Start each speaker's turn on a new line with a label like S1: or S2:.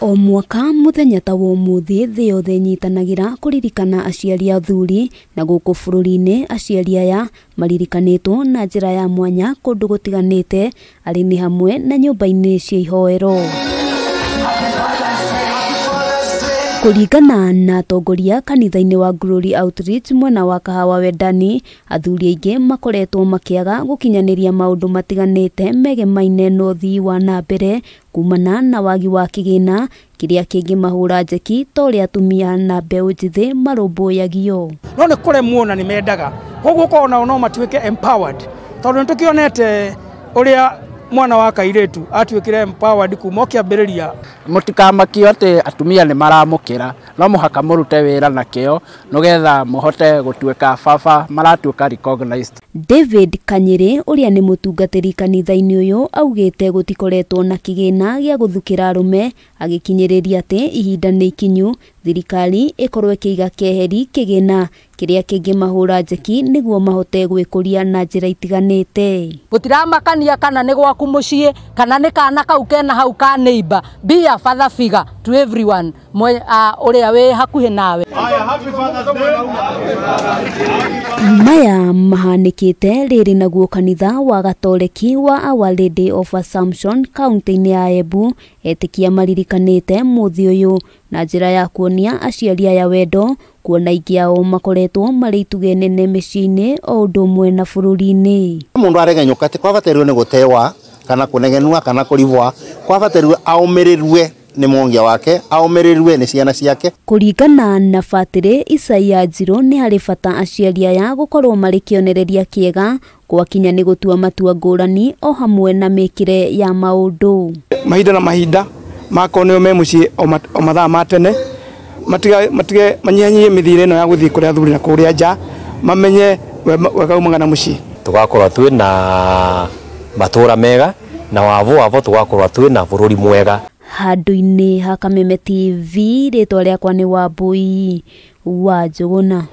S1: O mwaka muthenya ta wo muthi thĩ yothe nyitanagira kuririkana aciari athuri na guku bururi-ini aciari aya maririkanitwo na njira ya mwanya kundu gutiganite ari ni hamwe na nyumba-ini cia ihoero. Kuringana na atongoria kanitha-ini wa Glory Outreach mwena wa Kahawa Wendani, athuri aingi makoretwo makiaga gukinyaniria maundu matiganite megemaine na uthii wa nambere kumana na wagi wa kigina kiria kingi mahura njeki toria atumia na mbeu njithi marumbuiyagio.
S2: No ni kure muona ni mendaga koguo kona no matuike empowered tondu tukionete uria mwana wa kairetu atuikire empowered kuma kiambiriria.
S3: Mutikamakio ati atumia ni maramukira no muhaka murute wira na kio nugetha muhote gutuika baba maratuika recognized.
S1: David Kanyiri uria ni mutungatiri kanitha-ini uyu augite gutikoretwo na kigina gia guthukira arume agikinyiriria ati ihinda ni ikinyu thirikari ikorwe kiiga keheri kigina kiria kingi mahura njeki niguo mahote gwikuria na njira itiganite.
S4: Gutiramakania kana ni gwaku mucii kana ni kana kau kena hau ka neighbor, be a father figure to everyone uria we hakuhi nawe.
S1: Maya mahanikite riri naguo kanitha wa Gatoleki wa Our Lady of Assumption kaunti-ini ya Embu etikia maririkanite muthi uyu na njira ya kuonia aciari aya wendo kuona ingi ao makoretwo mari ituge nene micii-ini o undu umwe na bururi-ini.
S5: Mundu aregenyuka ati kwabaterirwe ni gutewa kana kunegenua kana kurivwa, kwabaterirwe aumirirwe ni mongia wake, aumirirwe ni ciana ciake.
S1: Kuringana na Fatiri Isaia Njiro ni hari bata aciari aya gukorwo mari kionereria kiega gwakinya ni gutua matua ngurani o hamwe na mikire ya maundu.
S2: Mahinda na mahinda makoneo me mucii o mathaa matene matige manyihanyihie mithire no ya guthii kuria athuri na kuria nja mamenye wega umangana mucii.
S6: Tugakorwa twi na matura mega na wavo tugakorwa twi na bururi mwega.
S1: Handu-ini ha Kameme TV ritwa riakwa ni Wambui wa Njuguna.